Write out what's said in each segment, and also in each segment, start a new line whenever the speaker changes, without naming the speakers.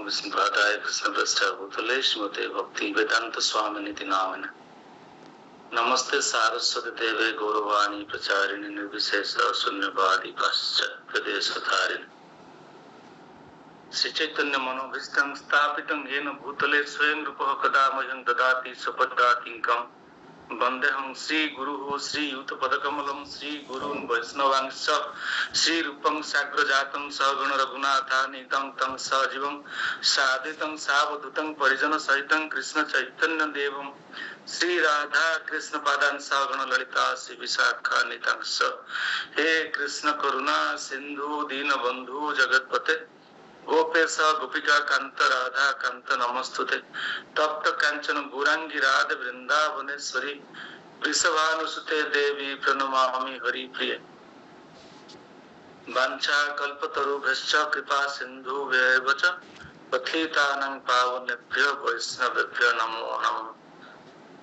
विष्णुपादाय कृष्णप्रष्ठाभूतले श्रीमते भक्ति वेदांत स्वामिनिति नामिने नमस्ते सारस्वती देवे गौरवाणी प्रचारिणी निर्विशेष शून्यवादी पाश्चात्यदेशधारिणी श्री चैतन्य मनोभीष्टं स्थापितं येन भूतले स्वयं रूपः कदा मह्यं ददाति सपदातिकम् वन्देऽहं श्रीगुरुः श्रीयुतपदकमलं श्रीगुरून् वैष्णवांश्च श्रीरूपं साग्रजातं सहगण रघुनाथान्वितं तं सजीवं साद्वैतं सावधूतं परिजनसहितं कृष्ण चैतन्यदेवं श्रीराधा कृष्णपादान् सहगण ललिता श्रीविशाखान्वितांश्च हे कृष्ण करुणा सिन्धु दीनबन्धु जगत्पते गोपेश गोपिका कांत राधा कांत नमस्तुते तप्त कांचन गौरांगी राधे वृंदावनेश्वरी वृषभानुसुते देवी प्रणमामि हरिप्रिय वाञ्छा कल्पतरुभ्यश्च कृपा सिन्धुभ्यैव च पतितानां पावनेभ्यो वैष्णवेभ्यो नमो नमः।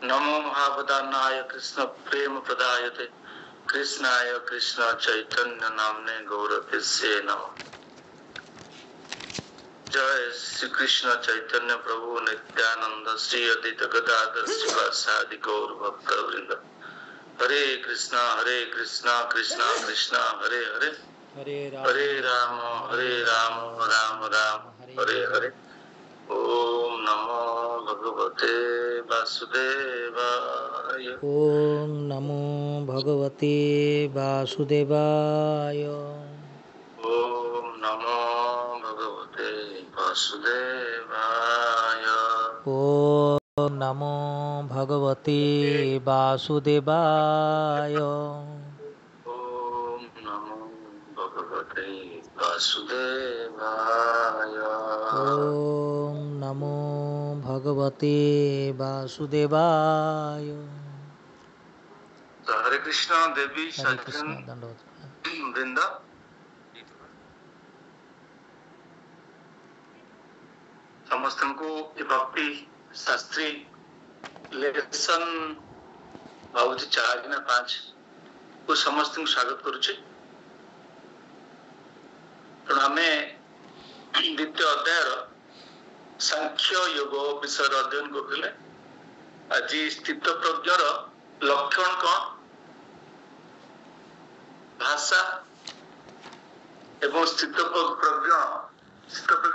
नमो महावदानाय कृष्ण प्रेम प्रदायते कृष्णाय कृष्ण चैतन्य नाम्ने गौरवस्य नमः। जय श्री कृष्ण चैतन्य प्रभु नित्यानंद श्री अद्वैत गदाधर शिवासादि गौर भक्त वृंद। हरे कृष्णा कृष्णा कृष्णा हरे हरे हरे राम राम राम हरे हरे। ओम नमो भगवते वासुदेवाय।
ओम नमो भगवते वासुदेवाय।
ओम नमो भगवते वासुदेवाय।
ओम नमो भगवते वासुदेवाय।
ओम नमो भगवते वासुदेवाय।
ओम नमो भगवते वासुदेवाय।
हरे कृष्णा देवी
हरे कृष्ण दंडवत
वृंदा समस्त को भक्ति शास्त्री लेसन भावुची 4 ना 5 को समस्त को स्वागत करुचे। आमे द्वितीय अध्याय सांख्य योग विषय अध्ययन करथिले। आज स्थित प्रज्ञर लक्षण कौन, भाषा एवं स्थित प्रज्ञ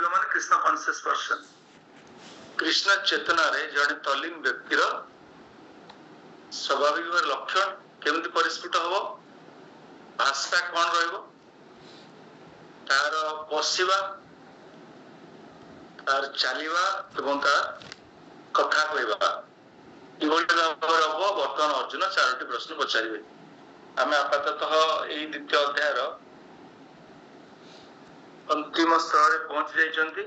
माने कृष्ण कॉन्शियस पर्सन, कृष्ण चेतना रे जने तल्लीन व्यक्तिर स्वाभाविक लक्षण केमती परिस्फुट हबो, भाषा कौन रहइबो, तार बसिबा तार चलिबा एवं तार कथा कहबा बर्तमान अर्जुन 4टी प्रश्न पचारे। आम आपातः यही द्वितीय अध्यायर अंतिम स्तर पहुंच जाइछंती।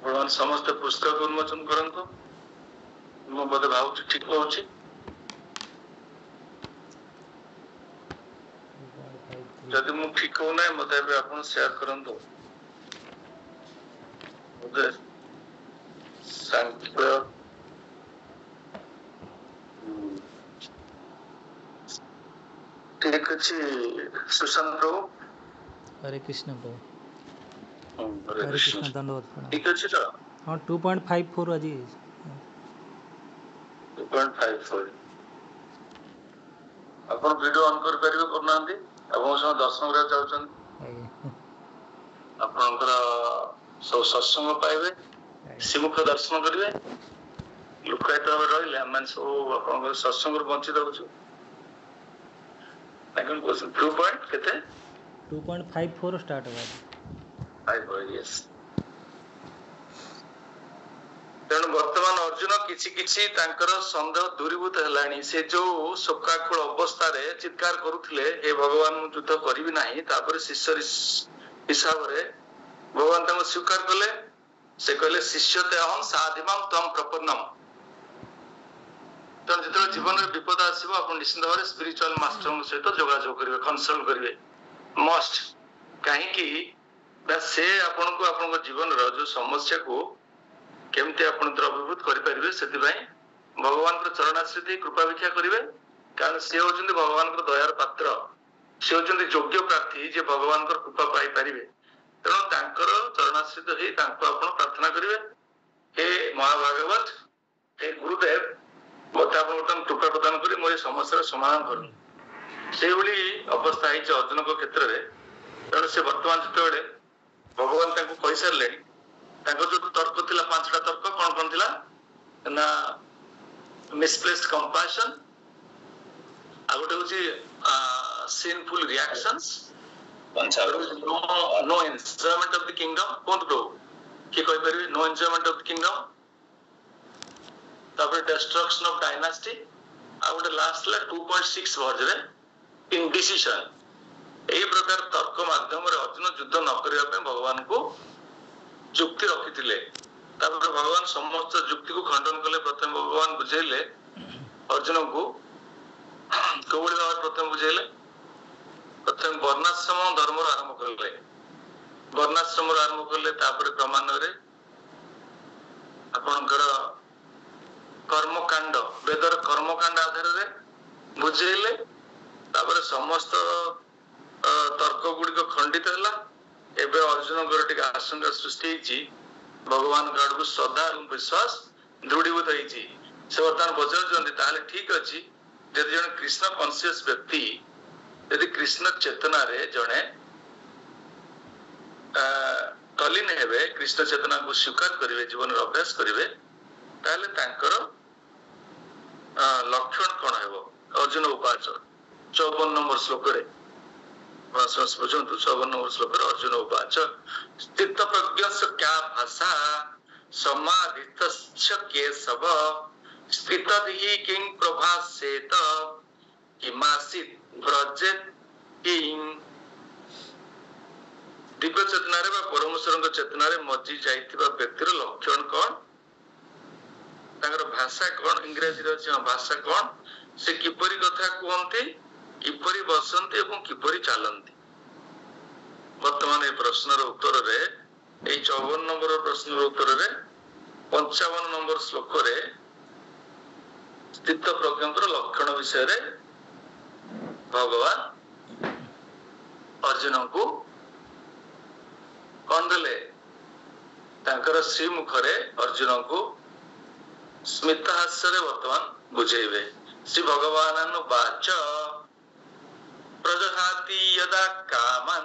भगवान समस्त पुस्तक उन्मोचन करंतु। मु बोधे भावुची ठीक कहूची। जदि मु ठीक कहू ना मते आपण शेयर करंतु। बोधे सांख्य ठीक अछि। सुशांत प्रभु
हरे कृष्ण प्रभु।
हरे कृष्ण
दंडवत
ठीक अछि तो।
हां 2.54 आज
2.54 अपन वीडियो ऑन कर परिबे करनांती अपन सम दर्शन करे चाहछन। आपनकर सब सत्संग पाइबे, श्रीमुख दर्शन करिवे। लुकायत भाव रहिले हम सब आपनकर सत्संग वंचित होछु। लेकिन 2 पॉइंट केते
2.54 स्टार्ट हुआ।
5 यस। तेणु वर्तमान अर्जुन किछि किछि तांकर संदेह दूरीभूत हेलानी। से जो शोकाकुल अवस्था रे चित्कार करुथिले हे भगवान मु युद्ध करिवि नाही, तापर शिष्य हिसाब रे भगवान तांको स्वीकार कले। से कहले शिष्यते अहं साधिमाम तम प्रपन्नम। तो जितो जीवन रे विपद आसीबो आपण निश्चित भाव स्पिरिचुअल मास्टर सहित जोगाजोग करिवे, कंसल्ट करिवे मस्ट। काहे कि से आपन को आपन जीवन रो जो समस्या को केमती आपण द्रवीभूत करि परिबे सेति भाई भगवान को चरणाश्रित कृपा भिक्षा करिवे। कारण से होचंदी भगवान को दयार पात्र। से होचंदी योग्य प्रार्थी जे भगवान को कृपा पाई परिबे तेणु तांकर चरणाश्रित हे तांको आपण प्रार्थना करिवे हे महाभागवत हे गुरुदेव मते आपण वर्तमान कृपा प्रदान करी मोर समस्या समाधान करू से भली अवस्था है अर्जुन को क्षेत्र में तेणु से वर्तमान जिते भगवान कही सारे जो तर्क थिला पांचटा तर्क कौन कौन थिला ना मिसप्लेस्ड कंपैशन आ गोटे होची sinful reactions no enjoyment of the kingdom कोन ब्रो की कहि परबे no enjoyment of the kingdom तापर डिस्ट्रक्शन ऑफ डायनास्टी आ गोटे लास्ट ला 2.6 वर्ज रे इनडिसिजन एही प्रकार तर्क माध्यम रे अर्जुन युद्ध न करिया पे भगवान को जुक्ति रखिथिले तापर भगवान समस्त जुक्ति को खंडन कले प्रथम भगवान बुझेले अर्जुन को कोबड़ी भाव प्रथम बुझेले प्रथम वर्णाश्रम धर्म आरंभ करले वर्णाश्रम आरंभ करले तापर क्रमान्वय रे आपनकर कर्मकांड वेदर कर्मकांड आधार रे बुझेले तापर समस्त तर्क गुड़िक खंडित है एवं अर्जुन टिके आशंका सृष्टि भगवान आड़ को श्रद्धा और विश्वास दृढ़ीभूत होती से बर्तमान पचार ठीक अच्छी जब जन कृष्ण कॉन्शियस व्यक्ति यदि कृष्ण चेतना रे जड़े तलीन हेबे कृष्ण चेतना को स्वीकार करेंगे जीवन अभ्यास करेंगे लक्षण कौन है अर्जुन उपाच 54 नंबर श्लोक रे बुझंतु 54 नंबर श्लोक रे अर्जुन उपाच स्थित प्रज्ञस्य क्या भाषा समाधितस्य केशव स्थितहि किं प्रभासेत किमासित व्रजेत किं दिव्य चेतना रे परमेश्वर चेतना रे मजी जाइथिबा व्यक्तिर लक्षण कौन तांकर भाषा कौन इंग्रजी रे भाषा कौन से किपरि कथा कहते किपरि बसंती एवं किपरि चलती वर्तमान ये प्रश्नर उत्तर रे 54 नंबर प्रश्नर उत्तर रे 55 नंबर श्लोक रे स्थित प्रज्ञर लक्षण विषय रे भगवान अर्जुन को कौन देले तांकर श्रीमुख रे अर्जुन को स्मित हास्य रे वर्तमान बुझेबे श्री भगवान वाच प्रजहाति यदा कामन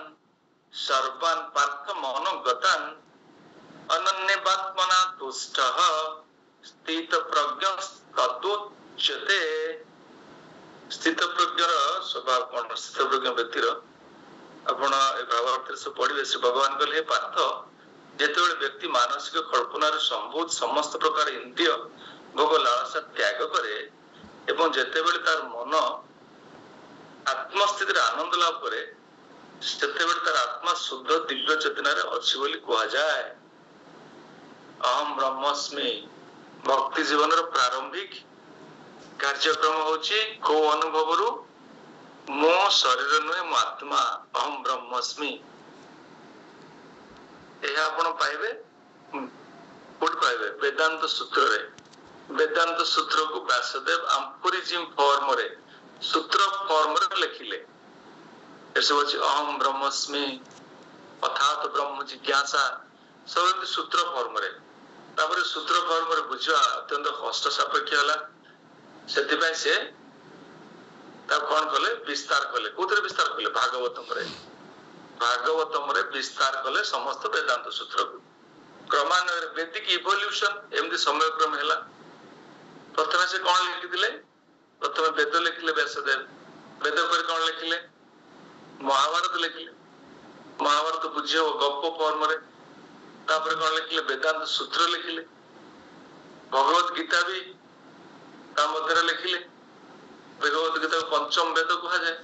सर्वान् पार्थ मनोगतान् अनन्यवात्मना तुष्टः स्थित प्रज्ञस्ततुच्यते स्थित प्रज्ञर स्वभाव कौन स्थित प्रज्ञ व्यक्तिर आपण ए भावार्थ से पढ़िबे श्री भगवान कहले हे पार्थ जेतेबेले व्यक्ति मानसिक कल्पनार संभूत समस्त प्रकार इंद्रिय भोग लालसा त्याग करे एवं जेतेबेले तार मन आत्मस्थिति आनंद लाभ करे सेतेबेले तार आत्मा शुद्ध दिव्य चेतना रे अछि बोली कहा जाए अहम ब्रह्मस्मि भक्ति जीवन रो प्रारंभिक कार्यक्रम होची को अनुभव रु मो शरीर नुहे मो आत्मा अहम ब्रह्मस्मि यह आपण पाइबे कोड पाइबे वेदांत सूत्र रे वेदांत सूत्र को व्यासदेव एम्पिरिज्म फॉर्म रे सूत्र फॉर्म रे लिखिले ऐसे होची अहम ब्रह्मस्मि अर्थात ब्रह्म जिज्ञासा सब सूत्र फॉर्म रे तापर सूत्र फॉर्म रे बुझा अत्यंत कष्ट सापेक्ष होला सेति पय से ता कोन कले विस्तार कले कोतरे विस्तार कले भागवतम रे विस्तार कले समस्त वेदांत सूत्र को क्रमान्वय वैदिक इवोल्यूशन एमदी समय क्रम हैला प्रथमे से कोन लिखि दिले प्रथमे वेद लिखिले व्यासदेव वेद पर कोन लिखिले महाभारत लिखिले महाभारत बुझियो गप्प फॉर्म रे तापर कोन लिखिले वेदांत सूत्र लिखिले भगवत गीता भी ता मध्य लिखिले भगवत गीता पंचम वेद कहा जाए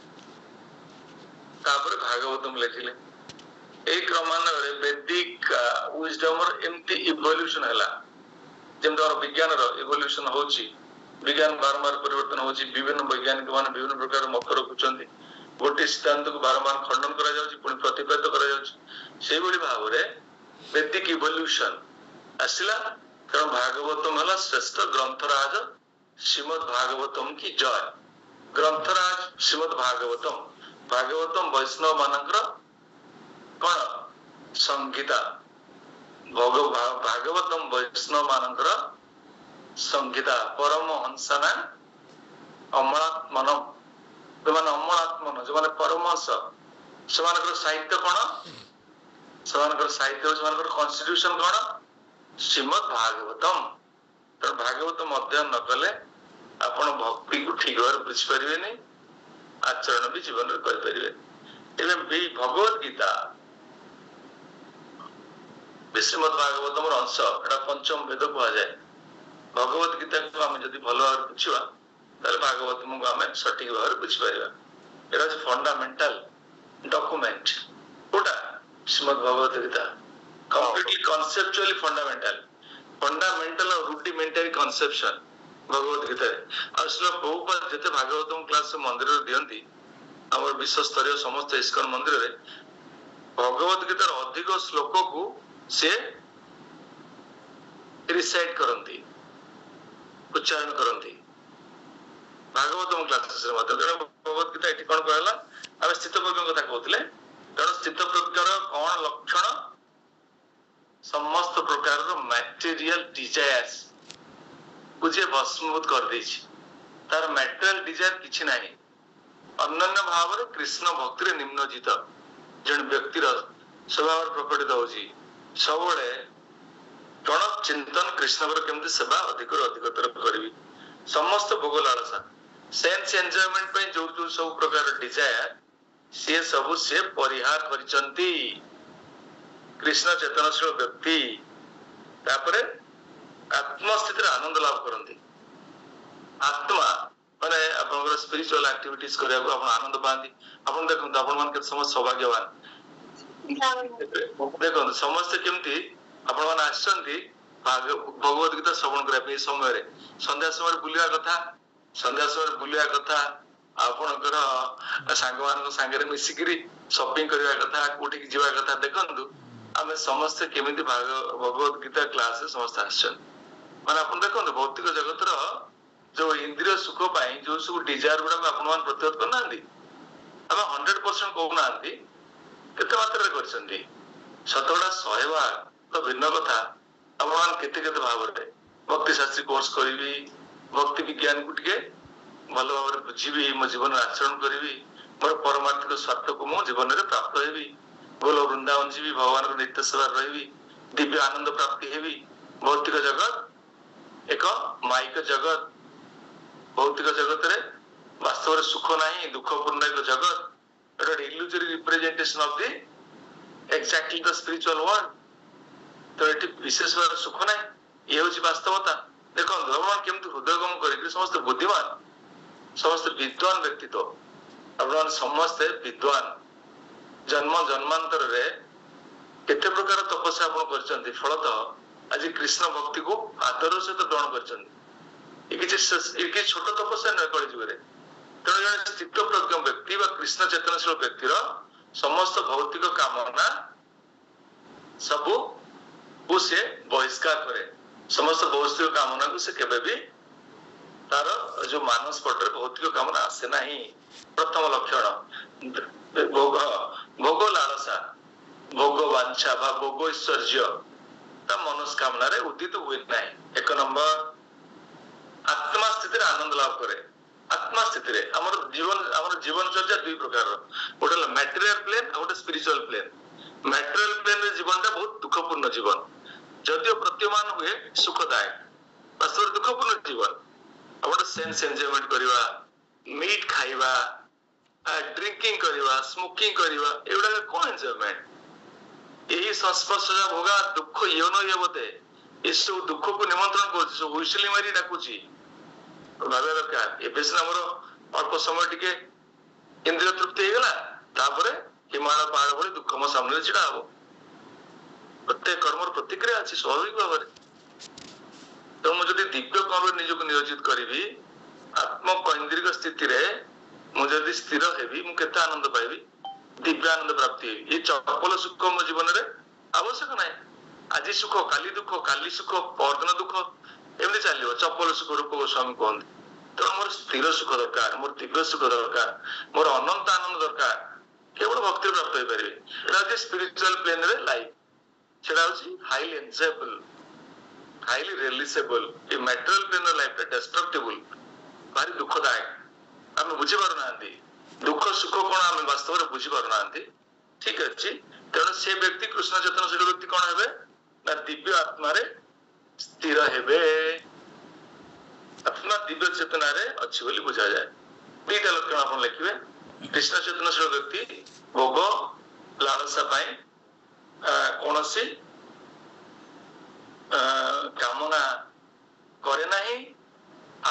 तापर भागवतम लिखिले ए क्रमान्वय वैदिक विजडम एमती इवोल्यूशन हैला जेमत विज्ञान इवोल्यूशन होची विज्ञान बारंबार परिवर्तन होची विभिन्न वैज्ञानिक मान विभिन्न प्रकार मत रखुचंती गोटे सिद्धांत को बारंबार खंडन करा जाउची पुनी प्रतिपादित करा जाउची सेही बड़ी भाव रे वैदिक इवोल्यूशन आसिला कारण भागवतम हला श्रेष्ठ ग्रंथराज श्रीमद् भागवतम की जय ग्रंथराज श्रीमद् भागवतम भागवतम वैष्णव मानकर कौन संगीता भागवतम वैष्णव मानकर संगीता परम हंसना अमलात्मन जो माने अमलात्मन जो माने परमहंस सेमानकर साहित्य कौन सेमानकर साहित्य सेमानकर कॉन्स्टिट्यूशन कौन श्रीमद् भागवतम। तो भागवतम अध्ययन न कले आपण भक्ति को ठीक भाव बुझी पारे नहीं आचरण भी जीवन में करें। भगवत गीता श्रीमद् भागवतम अंश एटा पंचम वेद कह जाए। भगवत गीता को आम जब भल भाव बुझा भागवतम को आम सठिक भाव बुझी पार। एटा fundamental document Kota Shrimad Bhagavad Gita completely conceptually fundamental और रुडिमेंटरी कॉन्सेप्शन भगवत गीता आसला बहुपात जिते भागवतम क्लास मंदिर दियंती आम विश्व स्तरीय समस्त इस्कन मंदिर रे भगवत गीतार अधिक श्लोक को से रिसाइट करंती उच्चारण करंती भागवतम क्लासेस रे मत भगवत गीता एठी कोन कहला आमे स्थित प्रज्ञ कथा कहउतले कारण स्थित प्रज्ञर कोन लक्षण समस्त प्रकार रो मटेरियल डिजायर्स बुझे भस्मीभूत कर देछि तार मटेरियल डिजायर किछि नाही अनन्य भाव रे कृष्ण भक्ति रे निम्नजित जन व्यक्ति रो स्वभाव प्रकटित होछि सबले गण चिंतन कृष्ण पर केमति सेवा अधिक अधिकतर करबी समस्त भोग लालसा सेंस एन्जॉयमेंट पे जो जो सब प्रकार डिजायर से सब से परिहार करिसंती कृष्ण चेतनशील व्यक्ति तापरे आत्मस्थिति रे आनंद लाभ करंती आत्मा माने आपन स्पिरिचुअल एक्टिविटीज करिया को आपन आनंद पांती आपन देखंत आपन मान के समस्त सौभाग्यवान देखो समस्त केमती आपण मान आछंती भगवत गीता श्रवण करिया पे समय रे संध्या समय बुलिया कथा आपनकर सांगवान संगे मिसिकरी शॉपिंग करिया कथा कोठी की जीवा कथा देखंतु आमे समस्त केमिति भगवत गीता क्लास रे समस्त आछन माने आपण देखंतु भौतिक जगत रो जो इंद्रिय सुख पाई जो सब डिजायर गुडा आपण मान प्रतिहत करनांदी आमे 100% कहू नांदी केते मात्रा रे करछंती शतकड़ा 100 भाग तो भिन्न कथा आपण मान केते केते भाव रे भक्ति शास्त्री कोर्स करिवि भक्ति विज्ञान को टिके भल भाव रे बुझिबि मो जीवन आचरण करिवि मोर परमार्थिक स्वार्थ को मो जीवन रे प्राप्त हेबि गोल वृंदावन जीवी भगवान को नित्य सेवा रहिबि दिव्य आनंद प्राप्ति हेबि भौतिक जगत एक माइक जगत भौतिक जगत रे वास्तव रे सुख नाही दुखपूर्ण एक जगत एटा illusory representation of the exactly the spiritual world तो एटी विशेष भाव सुख नाही ये होची वास्तवता देखो भगवान केमति हृदयगम करी समस्त बुद्धिमान समस्त विद्वान व्यक्ति तो अपन समस्त विद्वान जन्म जन्मांतर रे केते प्रकार तपस्या आपण करचंती फलतः आज कृष्ण भक्ति को आदर से तो ग्रहण करचंती एक छोट तपस्या न करि जुरे तेणु जने स्थित प्रज्ञ व्यक्ति वा कृष्ण चेतनशील व्यक्तिर समस्त भौतिक कामना सब को से बहिष्कार करे समस्त भौतिक कामना को से केबे भी तार जो मानस पटर भौतिक कामना आसे नहीं प्रथम लक्षण भोग लालसा भोग वांछा बा भोग ऐश्वर्य ता मनस्कामना रे उदित हुए नहीं। एक नंबर आत्मा स्थिति रे आनंद लाभ करे आत्मा स्थिति रे हमर जीवन चर्चा दुई प्रकार गोटे मटेरियल प्लेन और गोटे स्पिरिचुअल प्लेन मटेरियल प्लेन रे जीवन ता बहुत दुखपूर्ण जीवन जदियो प्रतीयमान हुए सुखदायक वास्तव दुखपूर्ण जीवन गोटे सेंस एन्जॉयमेंट करवा मीट खाइबा ड्रिंकिंग करवा स्मोकिंग करवा एउडा कोन एन्जॉयमेंट यही संस्पर्श भोगा दुख ये न ये बोते इस दुख को निमंत्रण कर हुइसली मारी डाकुची भाबे दरकार एबे से हमरो अल्प समय टिके इंद्रिय तृप्ति हे गला तापरे हिमालय पहाड़ भली दुख म सामने छिड़ा हो प्रत्येक कर्मर प्रतिक्रिया अछि स्वाभाविक भाव तो मु जदि दिव्य कर्म निजको नियोजित करिवि आत्म केंद्रिक स्थिति रे मु जदि स्थिर हेबि मु केते आनंद पाइबि दिव्य आनंद प्राप्ति ये चपल सुख मो जीवन रे आवश्यक नाही आज सुख काली दुख काली सुख परदिन दुख एमती चलियो चपल सुख रूप गोस्वामी कहते ତେଣୁ ମୋର ସ୍ଥିର ସୁଖ ଦରକାର, ମୋର ଦିବ୍ୟ ସୁଖ ଦରକାର, ମୋର ଅନନ୍ତ ଆନନ୍ଦ ଦରକାର, କେବଳ ଭକ୍ତି ପ୍ରାପ୍ତ ହେଇପାରିବେ। ଏଇଟା ହଉଛି ସ୍ପିରିଚୁଆଲ ପ୍ଲେନରେ ଲାଇଫ। ସେଟା ହଉଛି ହାଇଲି ଏନଜୟେବଲ, ହାଇଲି ରିଲିସେବଲ। ଏ ମ୍ୟାଟେରିଆଲ ପ୍ଲେନର ଲାଇଫଟା ଡେଷ୍ଟ୍ରକ୍ଟିବଲ, ଭାରି ଦୁଃଖଦାୟକ। ଆମେ ବୁଝିପାରୁନାହାନ୍ତି ଦୁଃଖ ସୁଖ କଣ, ଆମେ ବାସ୍ତବରେ ବୁଝିପାରୁନାହାନ୍ତି। ଠିକ ଅଛି, ତେଣୁ ସେ ବ୍ୟକ୍ତି କୃଷ୍ଣ ଚେତନଶୀଳ ବ୍ୟକ୍ତି କଣ ହେବେ ନା ଦିବ୍ୟ ଆତ୍ମାରେ ସ୍ଥିର ହେବେ। ଆତ୍ମା ଦିବ୍ୟ ଚେତନାରେ ଅଛି ବୋଲି ବୁଝାଯାଏ। ଦିଟା ଲକ୍ଷଣ ଆପଣ ଲେଖିବେ। କୃଷ୍ଣ ଚେତନଶୀଳ ବ୍ୟକ୍ତି ଭୋଗ ଲାଳସା ପାଇଁ କୌଣସି କାମନା କରେ ନାହିଁ,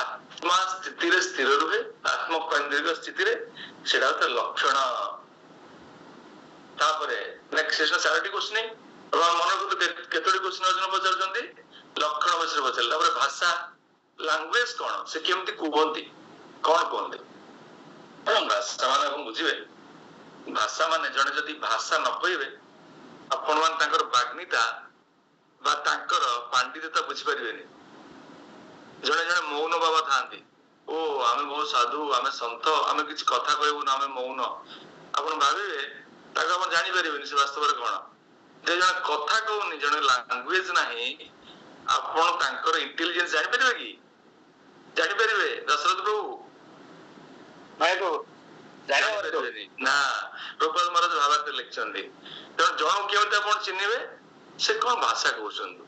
ଆତ୍ମା ସ୍ଥିତିରେ ସ୍ଥିର ରୁହେ, ଆତ୍ମକୈନ୍ଦ୍ରିକ ସ୍ଥିତିରେ, ସେଟା ହଉଛି ଲକ୍ଷଣ। ତାପରେ ନେକ୍ସଟ ଚାରୋଟି କ୍ୱେଶ୍ଚନ, ମନେ କେତୋଟି କ୍ୱେଶ୍ଚନ ଅର୍ଜୁନ ପଚାରୁଛନ୍ତି, ଲକ୍ଷଣ ବିଷୟରେ ପଚାରିଲେ। ତାପରେ ଭାଷା, ଲାଙ୍ଗୁଏଜ କଣ, ସେ କେମିତି କୁହନ୍ତି, କଣ କୁହନ୍ତି। ଭାଷା ମାନେ ଆପଣ ବୁଝିବେ, ଭାଷା ମାନେ ଜଣେ ଯଦି ଭାଷା ନ କହିବେ, ଆପଣ ମାନେ ତାଙ୍କର ବାଗ୍ମିତା ବା ତାଙ୍କର ପାଣ୍ଡିତ୍ୟତା ବୁଝିପାରିବେନି। ଜଣେ ଜଣେ ମୌନ ବାବା ଥାନ୍ତି, ଓ ଆମେ ବହୁତ ସାଧୁ, ଆମେ ସନ୍ଥ, ଆମେ କିଛି କଥା କହିବୁନି, ଆମେ ମୌନ। ଆପଣ ଭାବିବେ ତାକୁ ଆପଣ ଜାଣିପାରିବେନି ସେ ବାସ୍ତବରେ କଣ। ଯେ ଜଣେ କଥା କହୁନି, ଜଣେ ଲାଙ୍ଗୁଏଜ ନାହିଁ, ଆପଣ ତାଙ୍କର ଇଣ୍ଟେଲିଜେନ୍ସ ଜାଣିପାରିବେ କି? ଜାଣିପାରିବେ ଦଶରଥ ପ୍ରଭୁ? ଜାଣିପାରିବେନି ନା। ପ୍ରଭୁପାଦ ମହାରାଜ ଭାବାର୍ଥ ଲେଖିଛନ୍ତି। ତେଣୁ ଜଣକୁ କେମିତି ଆପଣ ଚିହ୍ନିବେ, ସେ କଣ ଭାଷା କହୁଛନ୍ତି।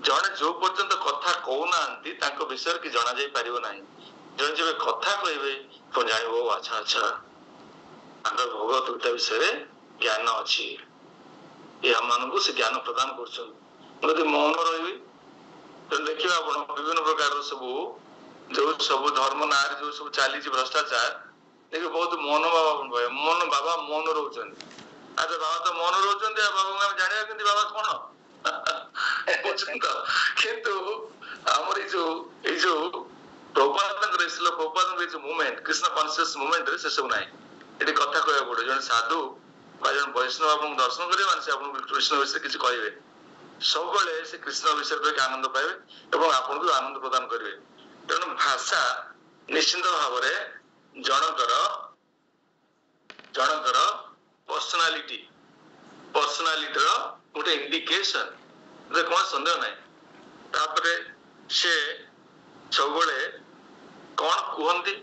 ଜଣେ ଯୋଉ ପର୍ଯ୍ୟନ୍ତ କଥା କହୁନାହାନ୍ତି ତାଙ୍କ ବିଷୟରେ କି ଜଣା ଯାଇ ପାରିବ ନାହିଁ। ଜଣେ ଯେବେ କଥା କହିବେ ଆପଣ ଜାଣିବ, ଆଚ୍ଛା ଆଚ୍ଛା ତାଙ୍କର ଭଗବତ ଗୀତା ବିଷୟରେ ଜ୍ଞାନ ଅଛି, ଏ ଆମମାନଙ୍କୁ ସେ ଜ୍ଞାନ ପ୍ରଦାନ କରୁଛନ୍ତି। ମୁଁ ଯଦି ମୌନ ରହିବି, ତେଣୁ ଦେଖିବେ ଆପଣ ବିଭିନ୍ନ ପ୍ରକାରର ସବୁ ଯୋଉ ସବୁ ଧର୍ମ ନାଁରେ ଯୋଉ ସବୁ ଚାଲିଛି ଭ୍ରଷ୍ଟାଚାର, ଦେଖିବେ ବହୁତ ମୌନ ବାବା ମୌନ ବାବା ମୌନ ରହୁଛନ୍ତି। ଆରେ ବାବା ତ ମୌନ ରହୁଛନ୍ତି, ଆଉ ବାବାଙ୍କୁ ଆମେ ଜାଣିବା କେମିତି ବାବା କଣ? କିନ୍ତୁ ଆମର ଏଇ ଯୋଉ ପ୍ରଭୁପାଦଙ୍କର ଏଇ ଯୋଉ ମୁଭମେଣ୍ଟ, କୃଷ୍ଣ କନସିୟସ୍ ମୁଭମେଣ୍ଟରେ ସେ ସବୁ ନାହିଁ। ଏଠି କଥା କହିବାକୁ ପଡେ। ଜଣେ ସାଧୁ ବା ଜଣେ ବୈଷ୍ଣବ ଆପଣଙ୍କୁ ଦର୍ଶନ କରିବେ ମାନେ ସେ ଆପଣଙ୍କୁ କୃଷ୍ଣ ବିଷୟରେ କିଛି କହିବେ। ସବୁବେଳେ ସେ କୃଷ୍ଣ ବିଷୟରେ କହିକି ଆନନ୍ଦ ପାଇବେ ଏବଂ ଆପଣଙ୍କୁ ଆନନ୍ଦ ପ୍ରଦାନ କରିବେ। ତେଣୁ ଭାଷା ନିଶ୍ଚିନ୍ତ ଭାବରେ ଜଣଙ୍କର ପର୍ସନାଲିଟିର ଗୋଟେ ଇଣ୍ଡିକେସନ, କୌଣସି ସନ୍ଦେହ ନାହିଁ। ତାପରେ ସେ ସବୁବେଳେ କଣ କୁହନ୍ତି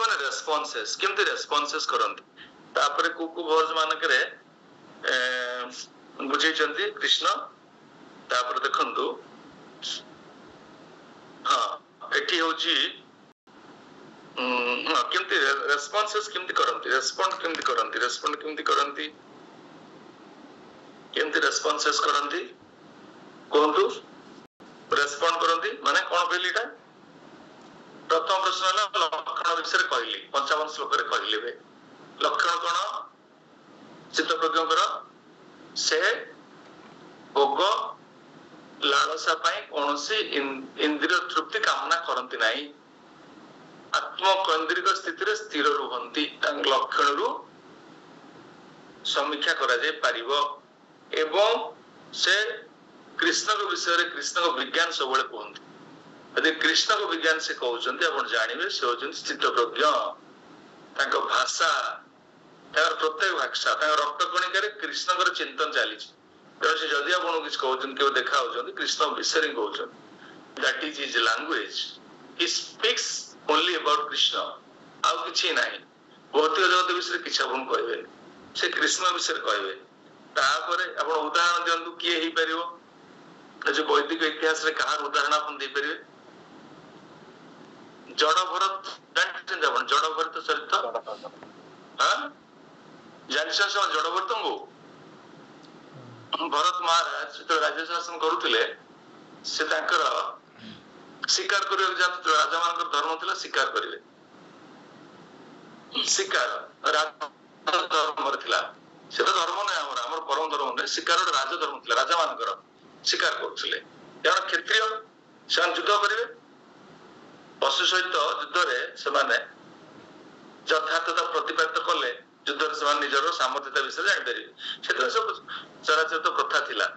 ମାନେ ରେସ୍ପନ୍ସେସ୍, କେମିତି ରେସ୍ପନ୍ସେସ୍ କରନ୍ତି। ତାପରେ କୋଉ କୋଉ ଭର୍ସ ମାନଙ୍କରେ ବୁଝେଇଛନ୍ତି କୃଷ୍ଣ। ତାପରେ ଦେଖନ୍ତୁ, ହଁ ଏଠି ହଉଛି କେମିତି ରେସ୍ପନ୍ସେସ୍ କେମିତି କରନ୍ତି, ରେସ୍ପଣ୍ଡ କେମିତି କରନ୍ତି, କେମିତି ରେସ୍ପନ୍ସେସ୍ କରନ୍ତି କୁହନ୍ତୁ। ରେସ୍ପଣ୍ଡ କରନ୍ତି ମାନେ କଣ କହିଲି ଏଇଟା? ପ୍ରଥମ ପ୍ରଶ୍ନ ହେଲା ଲକ୍ଷଣ ବିଷୟରେ କହିଲି, 55 ଶ୍ଲୋକରେ କହିଲି। ଲକ୍ଷଣ କଣ? ଚିତ୍ତପ୍ରଜ୍ଞଙ୍କର ସେ ଭୋଗ ଲାଳସା ପାଇଁ କୌଣସି ଇନ୍ଦ୍ରିୟ ତୃପ୍ତି କାମନା କରନ୍ତି ନାହିଁ, ଆତ୍ମକୈନ୍ଦ୍ରିକ ସ୍ଥିତିରେ ସ୍ଥିର ରୁହନ୍ତି। ତାଙ୍କ ଲକ୍ଷଣରୁ ସମୀକ୍ଷା କରାଯାଇ ପାରିବ। ଏବଂ ସେ କୃଷ୍ଣଙ୍କ ବିଷୟରେ, କୃଷ୍ଣଙ୍କ ବିଜ୍ଞାନ ସବୁବେଳେ କୁହନ୍ତି। ଯଦି କୃଷ୍ଣଙ୍କ ବିଜ୍ଞାନ ସେ କହୁଛନ୍ତି, ଆପଣ ଜାଣିବେ ସେ ହଉଛନ୍ତି ସ୍ଥିତପ୍ରଜ୍ଞ। ତାଙ୍କ ଭାଷା, ତାଙ୍କର ପ୍ରତ୍ୟେକ ଭାଷା, ତାଙ୍କ ରକ୍ତ କଣିକାରେ କୃଷ୍ଣଙ୍କର ଚିନ୍ତନ ଚାଲିଛି। ତେଣୁ ସେ ଯଦି ଆପଣଙ୍କୁ କିଛି କହୁଛନ୍ତି, କେବେ ଦେଖା ହଉଛନ୍ତି, କୃଷ୍ଣ ବିଷୟରେ ହିଁ କହୁଛନ୍ତି। That is his language. He speaks only about Krishna, ଆଉ କିଛି ନାହିଁ। ଭୌତିକ ଜଗତ ବିଷୟରେ କିଛି ଆପଣଙ୍କୁ କହିବେନି, ସେ କୃଷ୍ଣ ବିଷୟରେ କହିବେ। ତାପରେ ଆପଣ ଉଦାହରଣ ଦିଅନ୍ତୁ, କିଏ ହେଇପାରିବ? ଯୋଉ ବୈଦିକ ଇତିହାସରେ କାହାର ଉଦାହରଣ ଆପଣ ଦେଇପାରିବେ? ଜଡ ଭରତ ଜାଣିଛନ୍ତି ଆପଣ? ଜଡ ଭରତ ଚରିତ ଜାଣିଛନ୍ତି ଜଡ ଭରତଙ୍କୁ? ଭରତ ମହାରାଜ ଯେତେବେଳେ ରାଜ୍ୟ ଶାସନ କରୁଥିଲେ, ସେ ତାଙ୍କର ଶିକାର କରିବାକୁ ଯାଆନ୍ତି। ରାଜା ମାନଙ୍କର ଧର୍ମ ଥିଲା ଶିକାର କରିବେ। ଶିକାର ଧର୍ମରେ ଥିଲା, ସେଟା ଧର୍ମ ନୁହେଁ ଆମର ପରମ ଧର୍ମ ନୁହେଁ। ଶିକାର ଗୋଟେ ରାଜ ଧର୍ମ ଥିଲା, ରାଜା ମାନଙ୍କର ଶିକାର କରୁଥିଲେ। କାରଣ କ୍ଷତ୍ରିୟ ସେମାନେ ଯୁଦ୍ଧ କରିବେ, ପଶୁ ସହିତ ଯୁଦ୍ଧରେ ସେମାନେ ଯଥାର୍ଥତା ପ୍ରତିପାଦିତ କଲେ ଯୁଦ୍ଧରେ ସେମାନେ ନିଜର ସାମର୍ଥ୍ୟତା ବିଷୟରେ ଜାଣିପାରିବେ। ସେଥିରେ ସବୁ ଚରାଚରିତ ପ୍ରଥା ଥିଲା।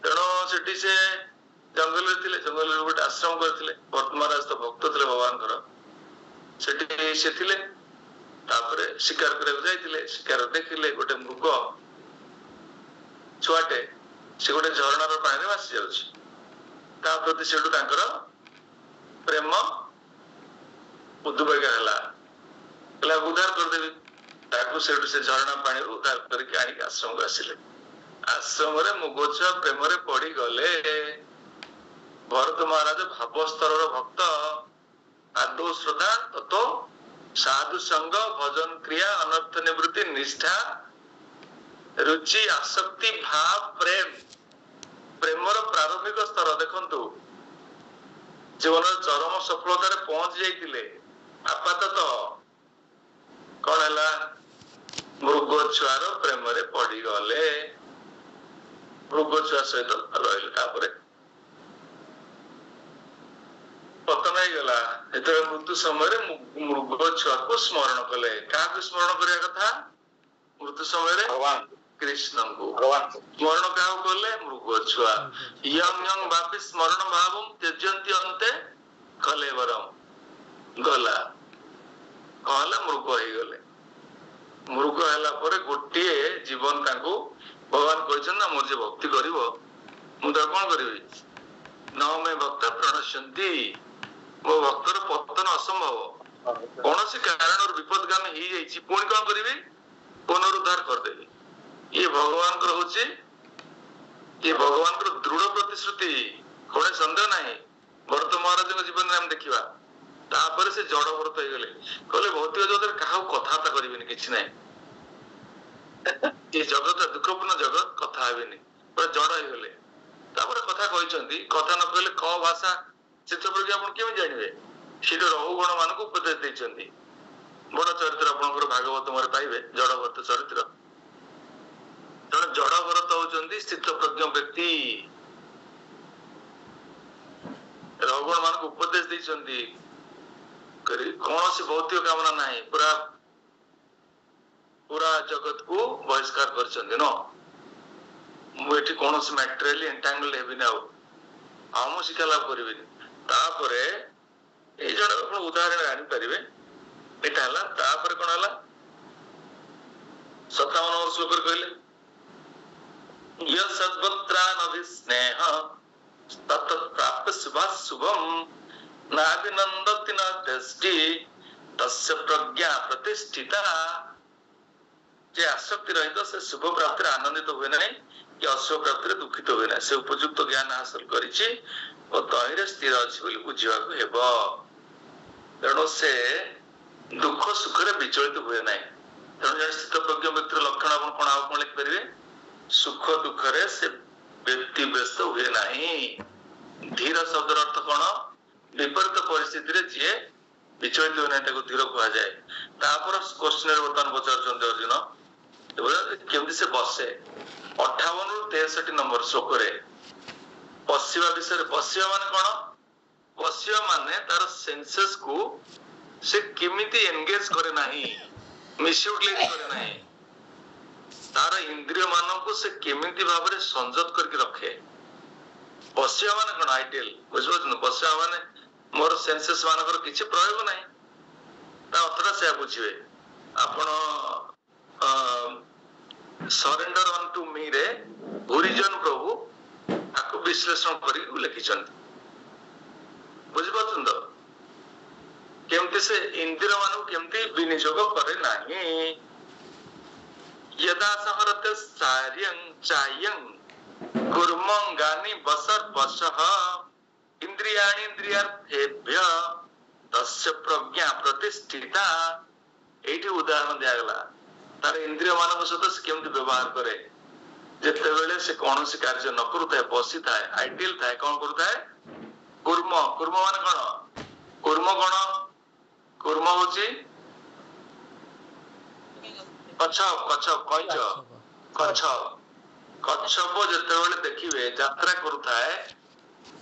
ତେଣୁ ସେଠି ସେ ଜଙ୍ଗଲରେ ଥିଲେ, ଜଙ୍ଗଲରେ ଗୋଟେ ଆଶ୍ରମ କରିଥିଲେ। ଭରତ ମହାରାଜ ତ ଭକ୍ତ ଥିଲେ ଭଗବାନଙ୍କର, ସେଠି ସେ ଥିଲେ। ତାପରେ ଶିକାର କରିବାକୁ ଯାଇଥିଲେ, ଶିକାର ଦେଖିଲେ ଗୋଟେ ମୃଗ ଛୁଆଟେ, ସେ ଗୋଟେ ଝରଣାର ପାଣିରେ ଭାସି ଯାଉଛି। ତା ପ୍ରତି ସେଠୁ ତାଙ୍କର ପ୍ରେମ ଉଦ୍ବେଗ ହେଲା, କହିଲା ଉଦ୍ଧାର କରିଦେବି ତାକୁ। ସେଠୁ ସେ ଝରଣା ପାଣିରୁ ଉଦ୍ଧାର କରିକି ଆଣିକି ଆଶ୍ରମକୁ ଆସିଲେ। ଆଶ୍ରମରେ ମୁଗ ଛୁଆ ପ୍ରେମରେ ପଡିଗଲେ। ଭରତ ମହାରାଜ ଭାବ ସ୍ତରର ଭକ୍ତ, ଆଦୌ ଶ୍ରଦ୍ଧା ତତ୍ଵ ସାଧୁ ସଙ୍ଗ ଭଜନ କ୍ରିୟା ଅନର୍ଥ ନିବୃତ୍ତି ନିଷ୍ଠା ରୁଚି ଆସକ୍ତି ଭାବ ପ୍ରେମ, ପ୍ରେମର ପ୍ରାରମ୍ଭିକ ସ୍ତର ଦେଖନ୍ତୁ। ଜୀବନର ଚରମ ସଫଳତାରେ ପହଞ୍ଚି ଯାଇଥିଲେ, ଆପାତତଃ କଣ ହେଲା? ମୃଗ ଛୁଆର ପ୍ରେମରେ ପଡିଗଲେ, ମୃଗ ଛୁଆ ସହିତ ରହିଲେ। ତାପରେ ପତନ ହେଇଗଲା। ଯେତେବେଳେ ମୃତ୍ୟୁ ସମୟରେ ମୃଗ ଛୁଆକୁ ସ୍ମରଣ କଲେ। କାହାକୁ ସ୍ମରଣ କରିବା କଥା ମୃତ୍ୟୁ ସମୟରେ? ଭଗବାନ କୃଷ୍ଣଙ୍କୁ। ସ୍ମରଣ କାହାକୁ କଲେ? ମୃଗ ଛୁଆ। ୟଂ ୟଂ ବାପି ସ୍ମରଣ ଭାବଂ ତ୍ୟଜନ୍ତି ଅନ୍ତେ କଲେବରମ୍। ଗଲା, କଣ ହେଲା? ମୃଗ ହେଇଗଲେ। ମୃଗ ହେଲା ପରେ ଗୋଟିଏ ଜୀବନ ତାଙ୍କୁ ଭଗବାନ କହିଛନ୍ତି ନା, ମୋର ଯେ ଭକ୍ତି କରିବ ମୁଁ ତାକୁ କଣ କରିବି? ନ ମେ ଭକ୍ତ ପ୍ରଣଶ୍ୟନ୍ତି, ମୋ ଭକ୍ତର ପତନ ଅସମ୍ଭବ। କୌଣସି କାରଣରୁ ବିପଦଗାମୀ ହେଇଯାଇଛି, ପୁଣି କଣ କରିବି? ପୁନରୁଦ୍ଧାର କରିଦେବି। ଇଏ ଭଗବାନଙ୍କର ହଉଛି, ଇଏ ଭଗବାନଙ୍କର ଦୃଢ ପ୍ରତିଶ୍ରୁତି, କୌଣସି ସନ୍ଦେହ ନାହିଁ। ଭରତ ମହାରାଜଙ୍କ ଜୀବନରେ ଆମେ ଦେଖିବା। ତାପରେ ସେ ଜଡ ଭରତ ହେଇଗଲେ, କହିଲେ ଭୌତିକ ଜଗତରେ କାହାକୁ କଥାବାର୍ତ୍ତା କରିବେନି, କିଛି ନାହିଁ। ଏ ଜଗତ ଦୁଃଖପୂର୍ଣ୍ଣ ଜଗତ, କଥା ହେବେନି, ପୁରା ଜଡ ହେଇଗଲେ। ତାପରେ କଥା କହିଛନ୍ତି, କଥା ନ କହିଲେ କ ଭାଷା ଚିତ୍ତପ୍ରଜ୍ଞ ଆପଣ କେମିତି ଜାଣିବେ? ସେଠି ରହୁଗଣ ମାନଙ୍କୁ ଉପଦେଶ ଦେଇଛନ୍ତି। ବଡ ଚରିତ୍ର ଆପଣଙ୍କର ଭାଗବତମରେ ପାଇବେ, ଜଡ ଭରତ ଚରିତ୍ର। ତେଣୁ ଜଡ ଭରତ ହଉଛନ୍ତି ସ୍ଥିତପ୍ରଜ୍ଞ ବ୍ୟକ୍ତି। ରହୁଗଣ ମାନଙ୍କୁ ଉପଦେଶ ଦେଇଛନ୍ତି, କୌଣସି ଭୌତିକ କାମନା ନାହିଁ, ପୁରା ପୁରା ଜଗତକୁ ବହିଷ୍କାର କରିଛନ୍ତି। ନ ମୁଁ ଏଠି କୌଣସି ମ୍ୟାଟେରିଆଲି ଏଣ୍ଟାଙ୍ଗଲ ହେବିନି, ଆଉ ମୁଁ ଶିକ୍ଷା ଲାଭ କରିବିନି। ତାପରେ ଏଇ ଜଣେ ଆପଣ ଉଦାହରଣ ଆଣିପାରିବେ, ଏଇଟା ହେଲା। ତାପରେ କଣ ହେଲା? 57 ବର୍ଷ ଶ୍ଲୋକରେ କହିଲେ, ସଦ୍ଭକ୍ତାନଭିସ୍ନେହ ତତ୍ ପ୍ରାପ୍ୟ ଶୁଭମ୍ ନାଭିନନ୍ଦତି ନ ତେଷ୍ଟି ତସ୍ୟ ପ୍ରଜ୍ଞା ପ୍ରତିଷ୍ଠିତା। ଯେ ଆସକ୍ତି ରହିତ ସେ ଶୁଭ ପ୍ରାପ୍ତିରେ ଆନନ୍ଦିତ ହୁଏ ନାହିଁ, କି ଅଶୁଭ ପ୍ରାପ୍ତିରେ ଦୁଃଖିତ ହୁଏ ନାହିଁ। ସେ ଉପଯୁକ୍ତ ଜ୍ଞାନ ହାସଲ କରିଛି ଓ ତହିଁରେ ସ୍ଥିର ଅଛି ବୋଲି ବୁଝିବାକୁ ହେବ। ତେଣୁ ସେ ଦୁଃଖ ସୁଖରେ ବିଚଳିତ ହୁଏ ନାହିଁ। ତେଣୁ ଜଣେ ସ୍ଥିତପ୍ରଜ୍ଞ ବ୍ୟକ୍ତିର ଲକ୍ଷଣ ଆପଣ କଣ ଆଉ କଣ ଲେଖିପାରିବେ? ସୁଖ ଦୁଃଖରେ ସେ ବ୍ୟତିବ୍ୟସ୍ତ ହୁଏ ନାହିଁ। ଧୀର ଶବ୍ଦର ଅର୍ଥ କଣ? ବିପରୀତ ପରିସ୍ଥିତିରେ ଯିଏ ବିଚଳିତ ହୁଏ ନାହିଁ, ତାକୁ ଧୀର କୁହାଯାଏ। ତାପରେ କୋଶ୍ଚିନରେ ବର୍ତ୍ତମାନ ପଚାରୁଛନ୍ତି ଅର୍ଜୁନ, କେମିତି ସେ ବସେ? 58 ରୁ 63 ନମ୍ବର ଶ୍ଲୋକରେ ବସିବା ବିଷୟରେ। ବସିବା ମାନେ କଣ? ବସିବା ମାନେ ତାର ସେନ୍ସେସ୍ କୁ ସେ କେମିତି ଏନଗେଜ କରେ ନାହିଁ, ମିସୟୁଟିଲାଇଜ କରେ ନାହିଁ। ତାର ଇନ୍ଦ୍ରିୟ ମାନଙ୍କୁ ସେ କେମିତି ଭାବରେ ସଂଯତ କରିକି ରଖେ। ବସିବା ମାନେ କଣ? ଆଇଡିଆଲ, ବୁଝିପାରୁଛନ୍ତି? ବସିବା ମାନେ ମୋର ସେନ୍ସେସ୍ ମାନଙ୍କର କିଛି ପ୍ରୟୋଗ ନାହିଁ। ତା ଅର୍ଥଟା ସେୟା ବୁଝିବେ ଆପଣ। ସରେଣ୍ଡର ଅନ୍ ଟୁ ମି ରେ ଓରିଜିନ ପ୍ରଭୁ ତାକୁ ବିଶ୍ଳେଷଣ କରିକି ଲେଖିଛନ୍ତି, ବୁଝିପାରୁଛନ୍ତି ତ? କେମିତି ସେ ଇନ୍ଦ୍ରିୟ ମାନଙ୍କୁ କେମିତି ବିନିଯୋଗ କରେ ନାହିଁ। यदा सहरते सार्यं चायं कुर्मंगानि बसर बसः इंद्रियाणि इंद्रियार्थेभ्य तस्य प्रज्ञा प्रतिष्ठिता। एठी उदाहरण दियागला तार इंद्रिय मानक सहित से केमति व्यवहार करे। जेतेबेले से कौनसी कार्य न करुଥାଏ, बसिଥାଏ, आइडियल थाए, कौन करुଥାଏ? कुर्म। कुर्म माने कौन? कुर्म कौन? कुर्म होची कच्छप, कच्छप, कइच, कच्छप। कच्छप जेतेबेले देखिबे यात्रा करुଥାଏ,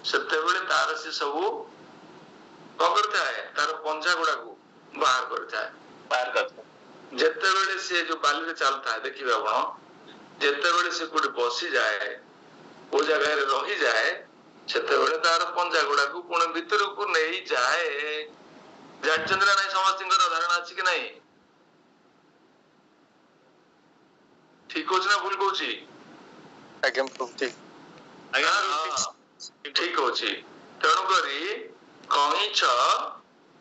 सेतेबेले तार से सबु कौन करଥାଏ? तार पंजा गुड़ाकू बाहर करଥାଏ, बाहर करଥାଏ। जेतेबेले से जो बाली रे चलता है देखिबे आपण, जेतेबेले से कोठी बसी जाए, ओ जगह रे रही जाए, ସେତେବେଳେ ତାର ପଞ୍ଜା ଗୁଡାକୁ ପୁଣି ଭିତରକୁ ନେଇ ଯାଏ। ଜାଣିଛନ୍ତି ନା ନାଇଁ? ସମସ୍ତଙ୍କର ଧାରଣା ଅଛି କି ନାଇଁ? ଠିକ କହୁଛି ନା ଭୁଲ କହୁଛି?
ଆଜ୍ଞା ପ୍ରଭୁ ଠିକ।
ଠିକ ଅଛି। ତେଣୁକରି କଇଁଛ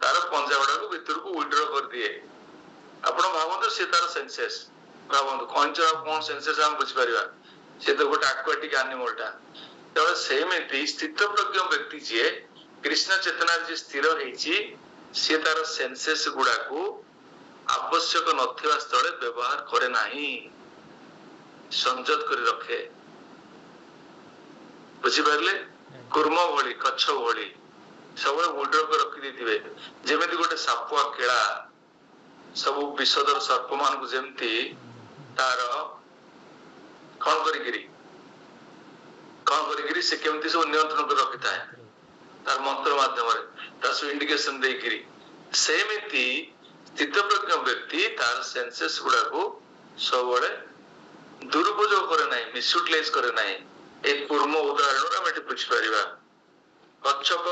ତାର ପଞ୍ଜା ଗୁଡାକୁ ଭିତରକୁ ୱିଡ୍ର କରିଦିଏ। ଆପଣ ଭାବନ୍ତୁ ସେ ତାର ସେନ୍ସେସ୍, ଭାବନ୍ତୁ କଇଁଛ କଣ ସେନ୍ସେସ୍ ଆମେ ବୁଝିପାରିବା? ସେ ତ ଗୋଟେ ଆକ୍ୱାଟିକ ଆନିମଲଟା। ତେଣୁ ସେମିତି ସ୍ଥିତପ୍ରଜ୍ଞ ବ୍ୟକ୍ତି ଯିଏ କୃଷ୍ଣ ଚେତନାରେ ଯିଏ ସ୍ଥିର ହେଇଛି, ସିଏ ତାର ସେନ୍ସେସ୍ ଗୁଡାକୁ ଆବଶ୍ୟକ ନଥିବା ସ୍ଥଳେ ବ୍ୟବହାର କରେ ନାହିଁ, ସଂଯତ କରି ରଖେ। ବୁଝିପାରିଲେ? କୁର୍ମ ଭଳି, କଚ୍ଛ ଭଳି ସବୁବେଳେ ୱିଡ୍ର କରି ରଖିଦେଇଥିବେ। ଯେମିତି ଗୋଟେ ସାପୁଆ କେଳା ସବୁ ବିଷଧର ସର୍ପ ମାନଙ୍କୁ ଯେମିତି ତାର କଣ କରିକିରି ସେ କେମିତି ସବୁ ନିୟନ୍ତ୍ରଣ କରି ରଖିଥାଏ ତାର ମନ୍ତ୍ର ମାଧ୍ୟମରେ, ତାର ସବୁ ଇଣ୍ଡିକେସନ ଦେଇକିରି, ସେମିତି ସ୍ଥିତପ୍ରଜ୍ଞ ବ୍ୟକ୍ତି ତାର ସେନ୍ସେସ୍ ଗୁଡାକୁ ସବୁବେଳେ ଦୁରୁପଯୋଗ କରେ ନାହିଁ, ମିସୟୁଟିଲାଇଜ କରେ ନାହିଁ। ଏ କୁର୍ମ ଉଦାହରଣରୁ ଆମେ ଏଠି ବୁଝିପାରିବା। କଚ୍ଛପ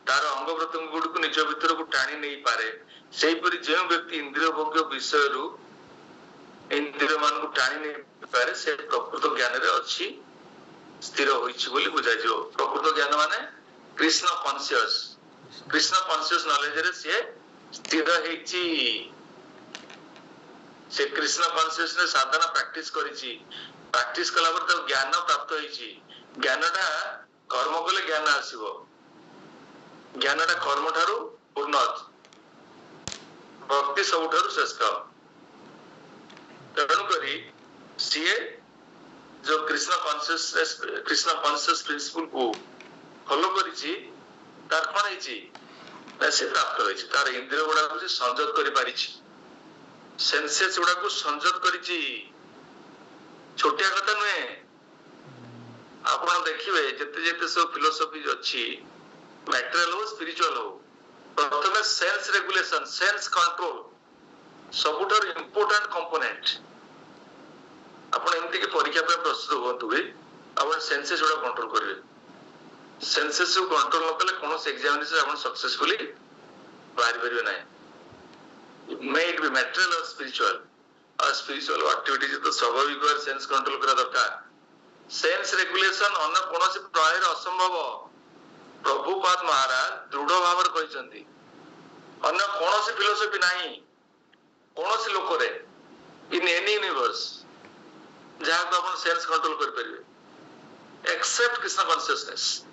ତାର ଅଙ୍ଗ ପ୍ରତ୍ୟଙ୍ଗ ଗୁଡିକୁ ନିଜ ଭିତରକୁ ଟାଣି ନେଇପାରେ। ସେହିପରି ଯେଉଁ ବ୍ୟକ୍ତି ଇନ୍ଦ୍ରିୟ ଭୋଗ୍ୟ ବିଷୟରୁ ଇନ୍ଦ୍ରିୟ ମାନଙ୍କୁ ଟାଣି ନେଇପାରେ, ସେ ପ୍ରକୃତ ଜ୍ଞାନରେ ଅଛି, ସ୍ଥିର ହୋଇଛି ବୋଲି ବୁଝାଯିବ। ପ୍ରକୃତ ଜ୍ଞାନ ମାନେ କୃଷ୍ଣ କନସିୟସ୍, କୃଷ୍ଣ କନସିୟସ୍ ନଲେଜରେ ସିଏ ସ୍ଥିର ହେଇଛି। ସେ କୃଷ୍ଣ କନସିୟସନେସ୍ ସାଧନା ପ୍ରାକ୍ଟିସ କରିଛି। ପ୍ରାକ୍ଟିସ କଲା ପରେ ତାକୁ ଜ୍ଞାନ ପ୍ରାପ୍ତ ହେଇଛି। ଜ୍ଞାନଟା କର୍ମ କଲେ ଜ୍ଞାନ ଆସିବ। ଜ୍ଞାନଟା କର୍ମ ଠାରୁ ଉନ୍ନତ, ଭକ୍ତି ସବୁଠାରୁ ଶ୍ରେଷ୍ଠ। ତେଣୁକରି ସିଏ जो कृष्ण कॉन्शियस प्रिंसिपल को फॉलो करिछि, तार कोन ହେଇछि ना से प्राप्त होइछि। तार इंद्रिय गुडा को संयत करि पारिछि, सेंसेस गुडा को संयत करिछि। छोटिया कथा नुहे। आपण देखिबे जते जते सब फिलोसफी अछि, मैटेरियल हो स्पिरिचुअल हो, प्रथमे सेंस रेगुलेशन, सेंस कंट्रोल सबुठार इंपोर्टेंट कंपोनेंट। आपण एमती के परीक्षा पे प्रस्तुत होंतु भी आपण सेंसेस गुडा कंट्रोल करिवे। सेंसेस को कंट्रोल न कले कोनोस एग्जामिनेशन आपण सक्सेसफुली बाहर परिवे नाही। May it be material or spiritual, or spiritual activities तो स्वाभाविक भाव सेंस कंट्रोल करा दरकार। सेंस रेगुलेशन अन्य कोनोस प्रणाली असंभव। प्रभुपाद महाराज दृढ़ भाव रे कहिसंती, अन्य कोनोस फिलोसफी नाही, कोनोस लोक रे इन एनी यूनिवर्स जहां को अपन सेंस कंट्रोल कर परिवे except Krishna consciousness.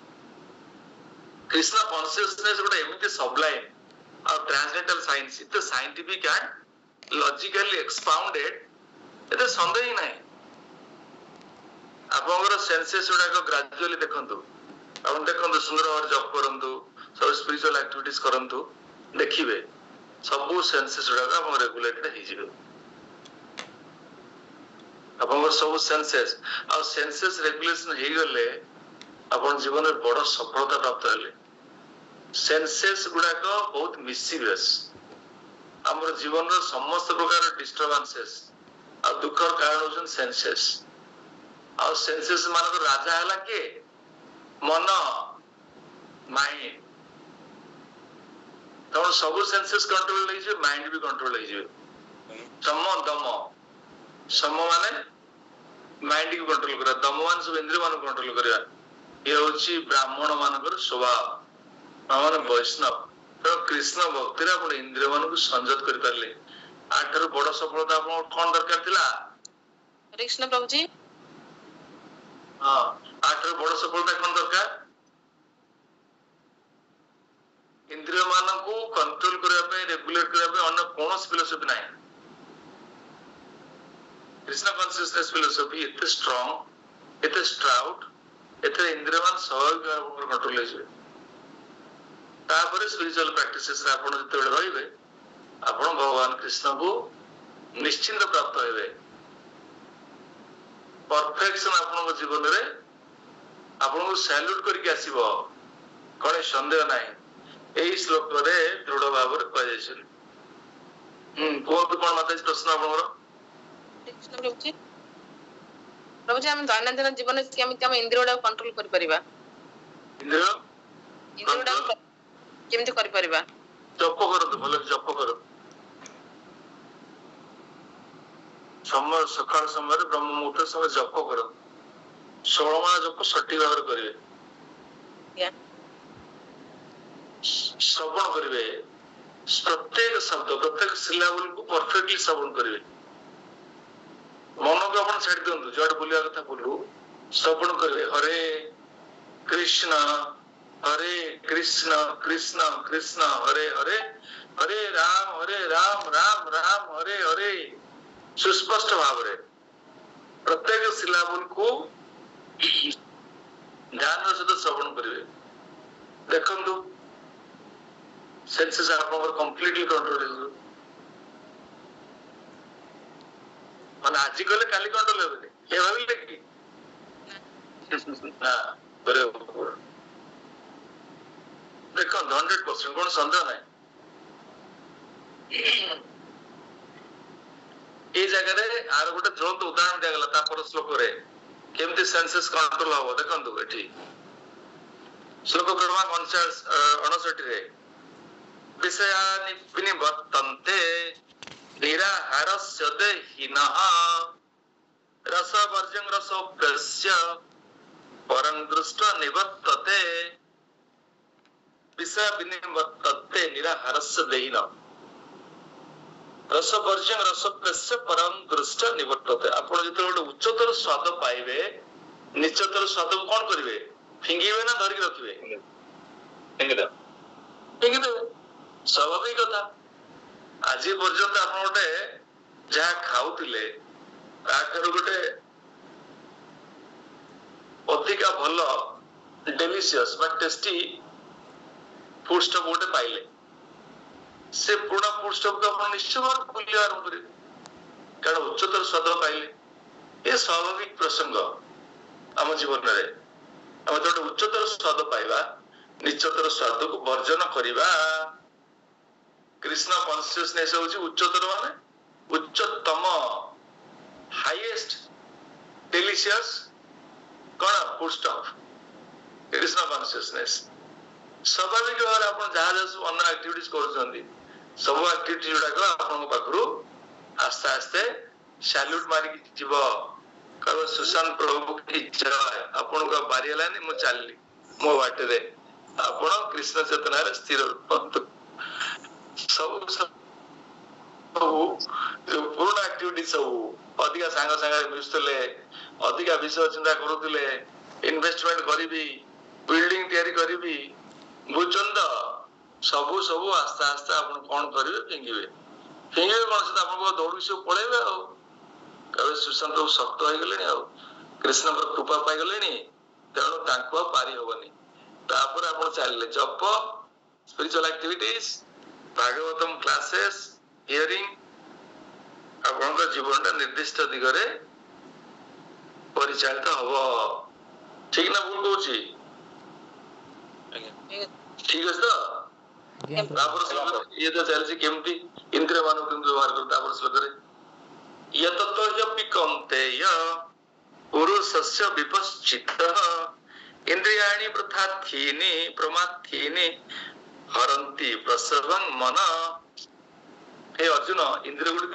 Krishna consciousness गोटे एमिति सबलाइन और ट्रांसेंडेंटल साइंस, इते साइंटिफिक एंड लॉजिकली एक्सपाउंडेड, एते संदेह ही नाही। आपनकर सेंसेस गुडा को ग्रेजुअली देखंतु, आपण देखंतु सुंदर और जप करंतु, सब स्पिरिचुअल एक्टिविटीज करंतु, देखिबे सब सेंसेस गुडा आपण रेगुलेटेड हो जिवे। आपनकर सब सेंसेस और सेंसेस रेगुलेशन हो गले आपण जीवन में बड़ सफलता प्राप्त हेले। सेंसेस गुडा को बहुत मिसचिवियस, हमर जीवन रो समस्त प्रकार डिस्टर्बेंसेस और दुखर कारण होसन सेंसेस। और सेंसेस मानक राजा हला के मन, माइंड। तो सब सेंसेस कंट्रोल ले जे माइंड भी कंट्रोल ले जे। सम दम, सम माने माइंड को कंट्रोल करा, दम माने सब इंद्रिय मान कंट्रोल करा। ये होची ब्राह्मण मानकर स्वभाव, माने वैष्णव। तो कृष्ण भक्ति रे आपण इंद्रिय मान को संयत कर परले, आठर बड़ सफलता आपण कोन दरकार थिला?
कृष्ण प्रभु जी।
हां, आठर बड़ सफलता कोन दरकार? इंद्रिय मान को कंट्रोल करबा पे, रेगुलेट करबा पे अन्य कोनोस फिलोसफी नाही। कृष्ण कॉन्शियसनेस फिलोसफी इतने स्ट्रांग, इतने स्ट्राउट, इतने इंद्रियमान स्वाभाविक कंट्रोल ले जिवे। तापर स्पिरिचुअल प्रैक्टिसेस रे आपण जते बेले रहिबे, आपण भगवान कृष्ण को निश्चिंत प्राप्त हेबे। परफेक्शन आपण जीवन रे आपण को सैल्यूट करके आसीबो, कोन संदेह नाही। एई श्लोक रे दृढ़ भाव रे कह जायछि। कोन कोन माते प्रश्न आपनरो?
कृष्ण प्रभु जी हम दैनंदिन जीवन में केमिति हम इंद्रिय गुडा कंट्रोल कर परिबा?
ଇନ୍ଦ୍ରିୟ
ଇନ୍ଦ୍ରିୟଟାକୁ କେମିତି କରିପାରିବା?
ଜପ କରନ୍ତୁ, ଭଲ ଜପ କରନ୍ତୁ। ସକାଳ ସମୟରେ ବ୍ରହ୍ମ ମୁହୂର୍ତ୍ତ ସମୟ ଜପ କରନ୍ତୁ। 16 ମାଳ ଜପ ସଠିକ ଭାବରେ କରିବେ। ଶ୍ରବଣ କରିବେ, ପ୍ରତ୍ୟେକ ଶବ୍ଦ ପ୍ରତ୍ୟେକ ସିଲାବଲକୁ ପରଫେକ୍ଟଲି ଶ୍ରବଣ କରିବେ। ମନକୁ ଆପଣ ଛାଡି ଦିଅନ୍ତୁ, ଯୁଆଡେ ବୁଲିବା କଥା ବୁଲୁ, ଶ୍ରବଣ କରିବେ। ହରେ କୃଷ୍ଣ କୃଷ୍ଣ କୃଷ୍ଣ ହରେ ହରେ, ହରେ ରାମ ରାମ ରାମ ହରେ ହରେ। ସୁସ୍ପଷ୍ଟ ଭାବରେ ପ୍ରତ୍ୟେକ ସିଲାବଲକୁ ଧ୍ୟାନର ସହିତ ଶ୍ରବଣ କରିବେ। ଦେଖନ୍ତୁ ସେନ୍ସେସ୍ ଆପଣଙ୍କର କମ୍ପ୍ଲିଟଲି କଣ୍ଟ୍ରୋଲ ହେଇଯିବ। ମାନେ ଆଜି କଲେ କାଲି କଣ୍ଟ୍ରୋଲ ହେବେନି, ଏ ଭାବିଲେ କି? ନା, ଦେଖନ୍ତୁ 100% କଣ ସନ୍ଦେହ ନାହିଁ। এই ଜାଗାରେ ଆର ଗୋଟେ ଜ୍ୱଳନ୍ତ ଉଦାହରଣ ଦିଆଗଲା ତାପର ଶ୍ଲୋକରେ, କେମିତି ସେନ୍ସେସ୍ କଣ୍ଟ୍ରୋଲ ହବ। ଦେଖନ୍ତୁ ଏଠି ଶ୍ଲୋକ କ୍ରମାଙ୍କ 59ରେ, ବିଷୟାନି ବିନିବର୍ତ୍ତନ୍ତେ ନିରାହାରସ୍ୟ ଦେହିନଃ ରସବର୍ଜ୍ୟଂ ରସୋପ୍ୟସ୍ୟ ପରଂ ଦୃଷ୍ଟ ନିବର୍ତ୍ତତେ। ବିଷୟ ବିନିବର୍ତ୍ତନ୍ତେ ନିରାହାରସ୍ୟ ଦେହିନଃ ରସବର୍ଜ୍ୟଂ ରସୋପ୍ୟସ୍ୟ ପରଂ ଦୃଷ୍ଟ ନିବର୍ତ୍ତତେ। ଆପଣ ଯେତେବେଳେ ଗୋଟେ ଉଚ୍ଚତର ସ୍ୱାଦ ପାଇବେ, ନିଚତର ସ୍ୱାଦକୁ କଣ କରିବେ? ଫିଙ୍ଗିବେ ନା ଧରିକି ରଖିବେ? ଫିଙ୍ଗିଦେବେ, ସ୍ୱାଭାବିକ କଥା। ଆଜି ପର୍ଯ୍ୟନ୍ତ ଆପଣ ଗୋଟେ ଯାହା ଖାଉଥିଲେ ତାଠାରୁ ଗୋଟେ ଅଧିକା ଭଲ ଡେଲିସିୟସ୍ ବା ଟେଷ୍ଟି ଫୁଡ ଷ୍ଟଫ୍ ଗୋଟେ ପାଇଲେ, ସେ ପୁରୁଣା ଫୁଡ ଷ୍ଟଫ୍କୁ ଆପଣ ନିଶ୍ଚୟ ଭାବରେ ଭୁଲିବା ଆରମ୍ଭ କରିବେ, କାରଣ ଉଚ୍ଚତର ସ୍ୱାଦ ପାଇଲେ। ଏ ସ୍ୱାଭାବିକ ପ୍ରସଙ୍ଗ ଆମ ଜୀବନରେ। ଆମେ ଗୋଟେ ଉଚ୍ଚତର ସ୍ୱାଦ ପାଇବା, ନିଚତର ସ୍ୱାଦକୁ ବର୍ଜନ କରିବା। କୃଷ୍ଣ କନସିୟସନେସ୍ ହଉଛି ଉଚ୍ଚତର, ମାନେ ଉଚ୍ଚତମ, ହାଇଏଷ୍ଟ ଡେଲିସିୟସ୍ କଣ? Food stuff, Krishna consciousness. ସ୍ୱାଭାବିକ ଭାବରେ ଆପଣ ଯାହା ଯାହା ସବୁ ଅନ୍ୟ ଆକ୍ଟିଭିଟିଜ କରୁଛନ୍ତି, ସବୁ ଆକ୍ଟିଭିଟି ଗୁଡାକ ଆପଣଙ୍କ ପାଖରୁ ଆସ୍ତେ ଆସ୍ତେ ସାଲ୍ୟୁଟ ମାରିକି ଯିବ, କହିବ ସୁଶାନ୍ତ ପ୍ରଭୁ କି ଜୟ। ଆପଣଙ୍କୁ ଆଉ ବାରି ହେଲାନି, ମୁଁ ଚାଲିଲି ମୋ ବାଟରେ। ଆପଣ କୃଷ୍ଣ ଚେତନାରେ ସ୍ଥିର ରୁହନ୍ତୁ। ସବୁ ପୁରୁଣା ଆକ୍ଟିଭିଟି ସବୁ, ଅଧିକା ସାଙ୍ଗ ସାଙ୍ଗରେ ମିଶୁଥିଲେ, ଅଧିକା ବିଷୟ ଚିନ୍ତା କରୁଥିଲେ, ଇନଭେଷ୍ଟମେଣ୍ଟ କରିବି, ବିଲ୍ଡିଂ ତିଆରି କରିବି, ବୁଝୁଛନ୍ତି ତ? ସବୁ ଆସ୍ତେ ଆସ୍ତେ ଆପଣ କଣ କରିବେ? ଫିଙ୍ଗିବେ। ଫିଙ୍ଗିବେ କଣ? ସେଟା ଆପଣଙ୍କ ଦୌଡ଼ିକି ସବୁ ପଳେଇବେ ଆଉ। କହିବେ ସୁଶାନ୍ତ ଶକ୍ତ ହେଇଗଲେଣି, ଆଉ କୃଷ୍ଣଙ୍କର କୃପା ପାଇଗଲେଣି, ତେଣୁ ତାଙ୍କୁ ଆଉ ପାରି ହବନି। ତାପରେ ଆପଣ ଚାଲିଲେ ଜପ, spiritual activities, Bhagavatam classes, hearing. ଆପଣଙ୍କ ଜୀବନଟା ନିର୍ଦ୍ଦିଷ୍ଟ ଦିଗରେ ପରିଚାଳିତ ହବ। ଠିକ ନା ଭୁଲ କହୁଛି? ଠିକ ଅଛି ତ? ତାପରେ ଇଏ ତ ଚାଲିଛି କେମିତି ଇନ୍ଦ୍ରିୟ ମାନଙ୍କୁ କେମିତି ବ୍ୟବହାର କରୁ। ତାପରେ ଶ୍ଲୋକରେ ୟତତୋऽପି କୌନ୍ତେୟ ପୁରୁଷସ୍ୟ ବିପଶ୍ଚିତଃ ଇନ୍ଦ୍ରିୟାଣି ପ୍ରଥାଥୀନି ପ୍ରମାଥୀନି ହରନ୍ତି ପ୍ରସବଂ ମନ। ହେ ଅର୍ଜୁନ, ଇନ୍ଦ୍ରିୟ ଗୁଡିକ